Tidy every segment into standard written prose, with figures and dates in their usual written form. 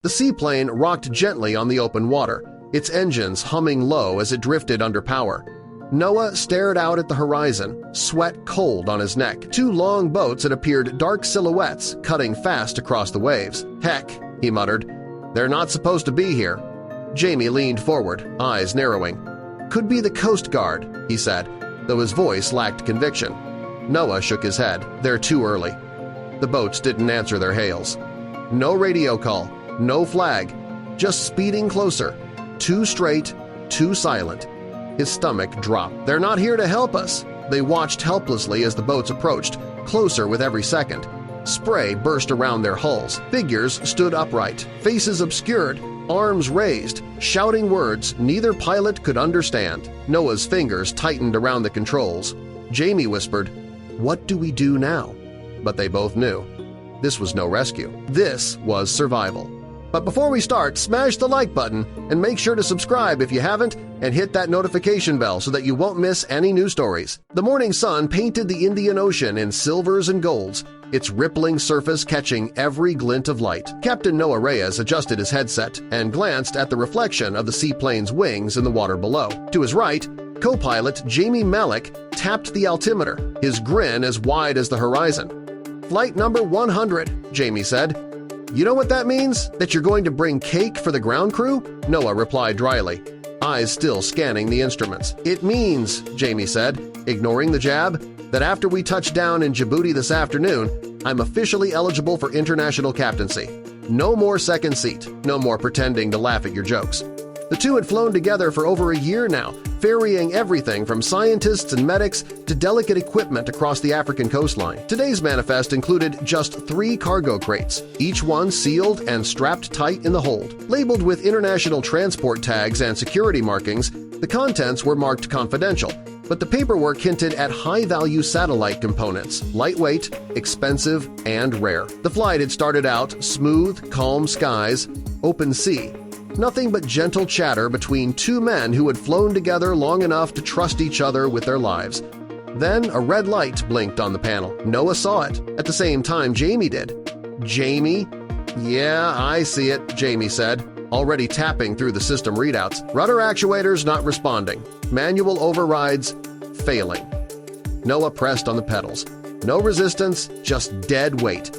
The seaplane rocked gently on the open water, its engines humming low as it drifted under power. Noah stared out at the horizon, sweat cold on his neck. Two long boats had appeared dark silhouettes cutting fast across the waves. "Heck," he muttered, "they're not supposed to be here." Jamie leaned forward, eyes narrowing. "Could be the Coast Guard," he said, though his voice lacked conviction. Noah shook his head. "They're too early." The boats didn't answer their hails. No radio call, no flag, just speeding closer. Too straight, too silent. His stomach dropped. "They're not here to help us." They watched helplessly as the boats approached, closer with every second. Spray burst around their hulls. Figures stood upright, faces obscured, arms raised, shouting words neither pilot could understand. Noah's fingers tightened around the controls. Jamie whispered, "What do we do now?" But they both knew. This was no rescue. This was survival. But before we start, smash the like button and make sure to subscribe if you haven't and hit that notification bell so that you won't miss any new stories. The morning sun painted the Indian Ocean in silvers and golds, its rippling surface catching every glint of light. Captain Noah Reyes adjusted his headset and glanced at the reflection of the seaplane's wings in the water below. To his right, co-pilot Jamie Malik tapped the altimeter, his grin as wide as the horizon. "Flight number 100, Jamie said. "You know what that means? That you're going to bring cake for the ground crew?" Noah replied dryly, eyes still scanning the instruments. "It means," Jamie said, ignoring the jab, "that after we touch down in Djibouti this afternoon, I'm officially eligible for international captaincy. No more second seat, no more pretending to laugh at your jokes." The two had flown together for over a year now, ferrying everything from scientists and medics to delicate equipment across the African coastline. Today's manifest included just 3 cargo crates, each one sealed and strapped tight in the hold. Labeled with international transport tags and security markings, the contents were marked confidential, but the paperwork hinted at high-value satellite components, lightweight, expensive, and rare. The flight had started out smooth, calm skies, open sea. Nothing but gentle chatter between two men who had flown together long enough to trust each other with their lives. Then a red light blinked on the panel. Noah saw it. At the same time, Jamie did. "Jamie?" "Yeah, I see it," Jamie said, already tapping through the system readouts. "Rudder actuators not responding. Manual overrides failing." Noah pressed on the pedals. No resistance, just dead weight.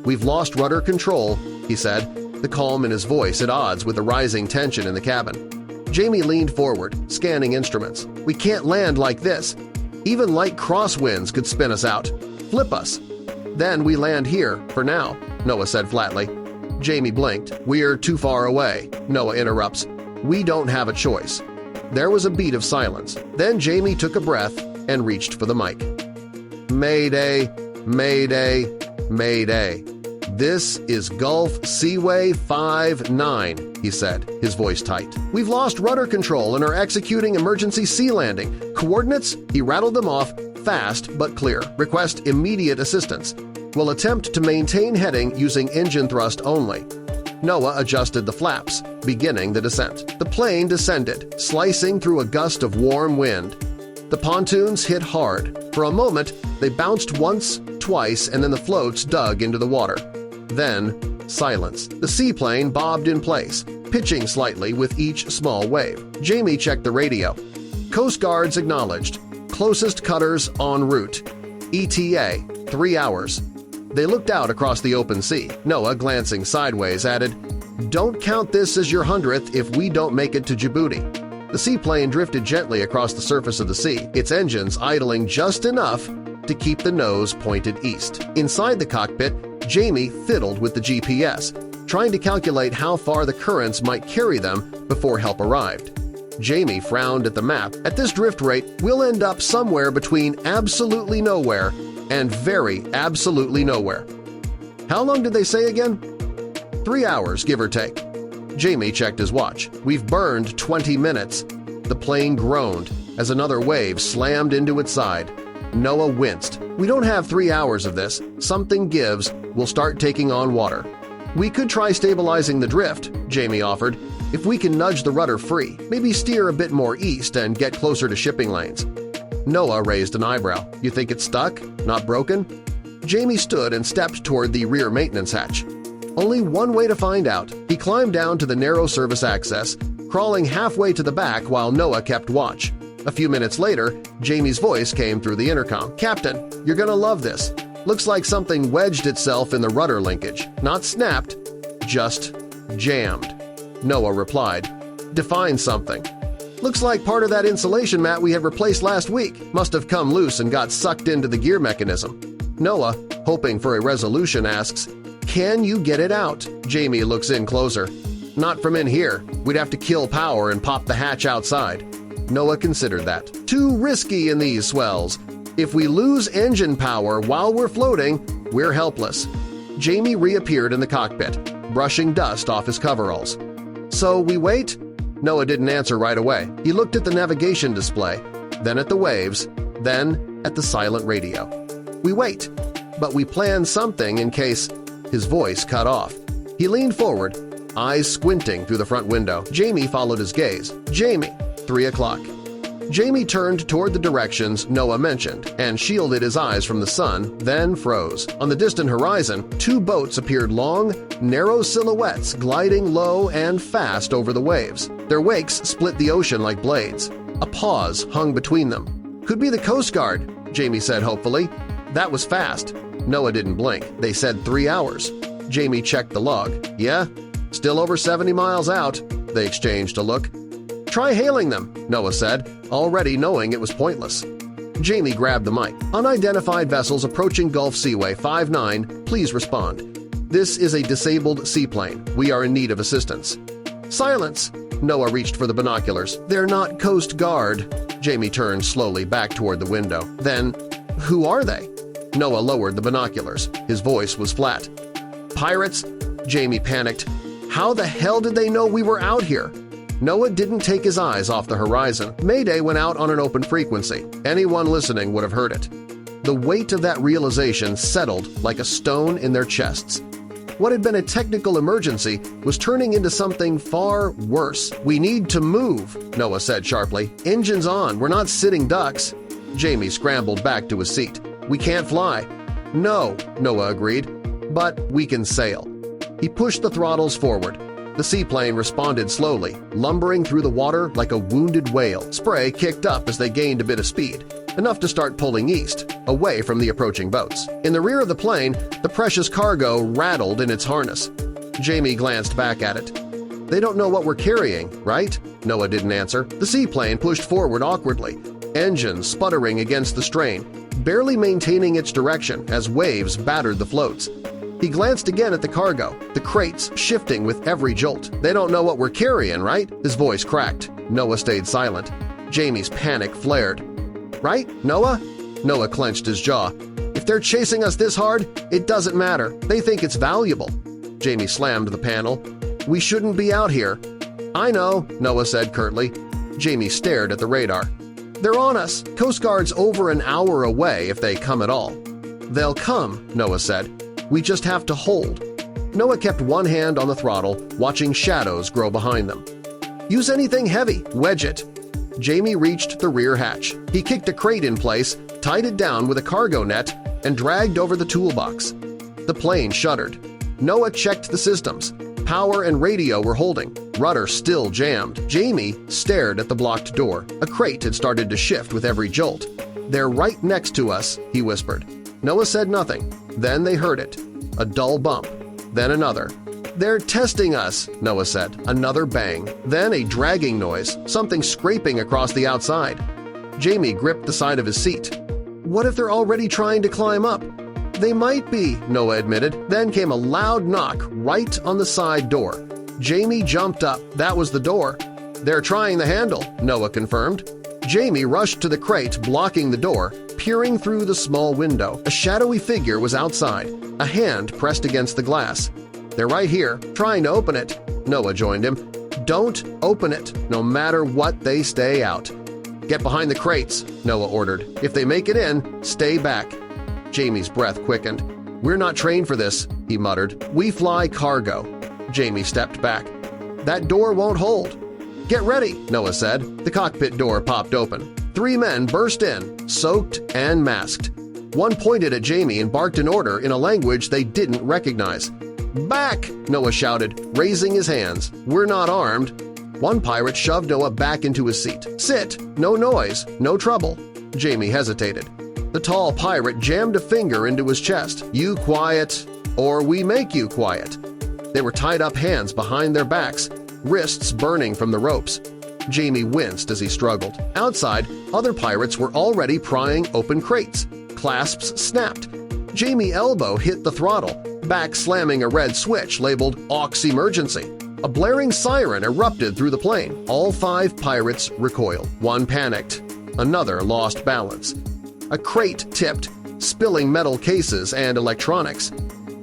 "We've lost rudder control," he said, the calm in his voice at odds with the rising tension in the cabin. Jamie leaned forward, scanning instruments. "We can't land like this. Even light crosswinds could spin us out. Flip us. Then we land here, for now," Noah said flatly. Jamie blinked. "We're too far away," Noah interrupts. "We don't have a choice." There was a beat of silence. Then Jamie took a breath and reached for the mic. "Mayday, Mayday, Mayday. This is Gulf Seaway 59, he said, his voice tight. "We've lost rudder control and are executing emergency sea landing. Coordinates?" He rattled them off, fast but clear. "Request immediate assistance. Will attempt to maintain heading using engine thrust only." Noah adjusted the flaps, beginning the descent. The plane descended, slicing through a gust of warm wind. The pontoons hit hard. For a moment, they bounced once, twice, and then the floats dug into the water. Then, silence. The seaplane bobbed in place, pitching slightly with each small wave. Jamie checked the radio. Coast Guards acknowledged. Closest cutters en route. ETA, 3 hours. They looked out across the open sea. Noah, glancing sideways, added, "Don't count this as your 100th if we don't make it to Djibouti." The seaplane drifted gently across the surface of the sea, its engines idling just enough to keep the nose pointed east. Inside the cockpit, Jamie fiddled with the GPS, trying to calculate how far the currents might carry them before help arrived. Jamie frowned at the map. "At this drift rate, we'll end up somewhere between absolutely nowhere and very absolutely nowhere." "How long did they say again?" 3 hours, give or take. Jamie checked his watch. "We've burned 20 minutes. The plane groaned as another wave slammed into its side. Noah winced. "We don't have 3 hours of this. Something gives. We'll start taking on water." "We could try stabilizing the drift," Jamie offered. "If we can nudge the rudder free, maybe steer a bit more east and get closer to shipping lanes." Noah raised an eyebrow. "You think it's stuck? Not broken?" Jamie stood and stepped toward the rear maintenance hatch. Only one way to find out. He climbed down to the narrow service access, crawling halfway to the back while Noah kept watch. A few minutes later, Jamie's voice came through the intercom. "Captain, you're gonna love this. Looks like something wedged itself in the rudder linkage. Not snapped, just jammed." Noah replied, "Define something." "Looks like part of that insulation mat we had replaced last week must have come loose and got sucked into the gear mechanism." Noah, hoping for a resolution, asks, "Can you get it out?" Jamie looks in closer. "Not from in here. We'd have to kill power and pop the hatch outside." Noah considered that. "Too risky in these swells. If we lose engine power while we're floating, we're helpless." Jamie reappeared in the cockpit, brushing dust off his coveralls. "So we wait?" Noah didn't answer right away. He looked at the navigation display, then at the waves, then at the silent radio. "We wait, but we plan something in case—" His voice cut off. He leaned forward, eyes squinting through the front window. Jamie followed his gaze. "Jamie, 3 o'clock." Jamie turned toward the directions Noah mentioned and shielded his eyes from the sun, then froze. On the distant horizon, 2 boats appeared, long, narrow silhouettes gliding low and fast over the waves. Their wakes split the ocean like blades. A pause hung between them. "Could be the Coast Guard," Jamie said hopefully. "That was fast." Noah didn't blink. "They said 3 hours." Jamie checked the log. "Yeah, still over 70 miles out." They exchanged a look. "Try hailing them," Noah said, already knowing it was pointless. Jamie grabbed the mic. "Unidentified vessels approaching Gulf Seaway 59, please respond. This is a disabled seaplane. We are in need of assistance." "Silence!" Noah reached for the binoculars. "They're not Coast Guard." Jamie turned slowly back toward the window. "Then who are they?" Noah lowered the binoculars. His voice was flat. "Pirates?" Jamie panicked. "How the hell did they know we were out here?" Noah didn't take his eyes off the horizon. Mayday went out on an open frequency. Anyone listening would have heard it. The weight of that realization settled like a stone in their chests. What had been a technical emergency was turning into something far worse. "We need to move," Noah said sharply. "Engines on, we're not sitting ducks." Jamie scrambled back to his seat. "We can't fly." "No," Noah agreed, "but we can sail." He pushed the throttles forward. The seaplane responded slowly, lumbering through the water like a wounded whale. Spray kicked up as they gained a bit of speed, enough to start pulling east, away from the approaching boats. In the rear of the plane, the precious cargo rattled in its harness. Jamie glanced back at it. "They don't know what we're carrying, right?" Noah didn't answer. The seaplane pushed forward awkwardly, engines sputtering against the strain, barely maintaining its direction as waves battered the floats. He glanced again at the cargo, the crates shifting with every jolt. "They don't know what we're carrying, right?" His voice cracked. Noah stayed silent. Jamie's panic flared. "Right, Noah?" Noah clenched his jaw. "If they're chasing us this hard, it doesn't matter. They think it's valuable." Jamie slammed the panel. "We shouldn't be out here." "I know," Noah said curtly. Jamie stared at the radar. "They're on us. Coast Guard's over an hour away if they come at all." "They'll come," Noah said. "We just have to hold." Noah kept one hand on the throttle, watching shadows grow behind them. "Use anything heavy. Wedge it." Jamie reached the rear hatch. He kicked a crate in place, tied it down with a cargo net, and dragged over the toolbox. The plane shuddered. Noah checked the systems. Power and radio were holding. Rudder still jammed. Jamie stared at the blocked door. A crate had started to shift with every jolt. "They're right next to us," he whispered. Noah said nothing. Then they heard it. A dull bump. Then another. "They're testing us," Noah said. Another bang. Then a dragging noise, something scraping across the outside. Jamie gripped the side of his seat. "What if they're already trying to climb up?" "They might be," Noah admitted. Then came a loud knock right on the side door. Jamie jumped up. That was the door. "They're trying the handle," Noah confirmed. Jamie rushed to the crate blocking the door, peering through the small window. A shadowy figure was outside, a hand pressed against the glass. "They're right here, trying to open it." Noah joined him. "Don't open it. No matter what, they stay out." "Get behind the crates," Noah ordered. "If they make it in, stay back." Jamie's breath quickened. "We're not trained for this," he muttered. "We fly cargo." Jamie stepped back. "That door won't hold." "Get ready," Noah said. The cockpit door popped open. 3 men burst in, soaked and masked. One pointed at Jamie and barked an order in a language they didn't recognize. "Back!" Noah shouted, raising his hands. "We're not armed." One pirate shoved Noah back into his seat. "Sit! No noise! No trouble!" Jamie hesitated. The tall pirate jammed a finger into his chest. "You quiet, or we make you quiet." They were tied up hands behind their backs, wrists burning from the ropes. Jamie winced as he struggled. Outside, other pirates were already prying open crates. Clasps snapped. Jamie's elbow hit the throttle, back slamming a red switch labeled "Aux Emergency." A blaring siren erupted through the plane. All 5 pirates recoiled. One panicked. Another lost balance. A crate tipped, spilling metal cases and electronics.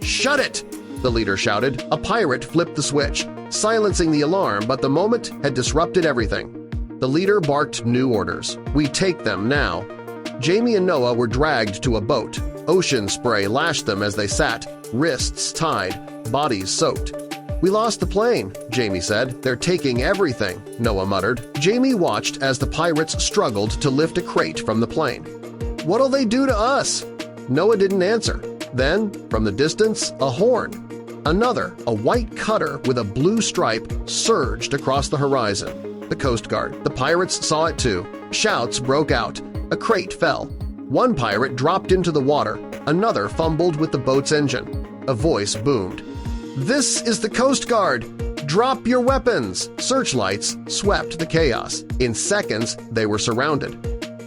"Shut it!" the leader shouted. A pirate flipped the switch, silencing the alarm, but the moment had disrupted everything. The leader barked new orders. "We take them now." Jamie and Noah were dragged to a boat. Ocean spray lashed them as they sat, wrists tied, bodies soaked. "We lost the plane," Jamie said. "They're taking everything," Noah muttered. Jamie watched as the pirates struggled to lift a crate from the plane. "What'll they do to us?" Noah didn't answer. Then, from the distance, a horn. Another, a white cutter with a blue stripe, surged across the horizon. The Coast Guard. The pirates saw it too. Shouts broke out. A crate fell. One pirate dropped into the water. Another fumbled with the boat's engine. A voice boomed. "This is the Coast Guard! Drop your weapons!" Searchlights swept the chaos. In seconds, they were surrounded.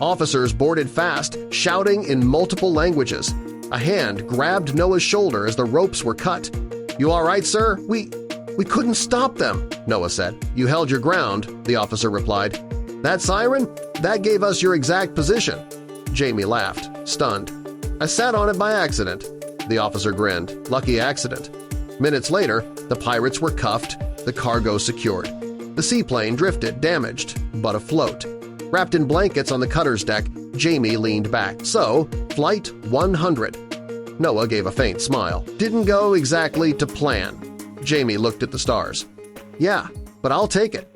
Officers boarded fast, shouting in multiple languages. A hand grabbed Noah's shoulder as the ropes were cut. "You all right, sir? We couldn't stop them," Noah said. "You held your ground," the officer replied. "That siren? That gave us your exact position." Jamie laughed, stunned. "I sat on it by accident." The officer grinned. "Lucky accident." Minutes later, the pirates were cuffed, the cargo secured. The seaplane drifted, damaged, but afloat. Wrapped in blankets on the cutter's deck, Jamie leaned back. So, Flight 100. Noah gave a faint smile. "Didn't go exactly to plan." Jamie looked at the stars. "Yeah, but I'll take it.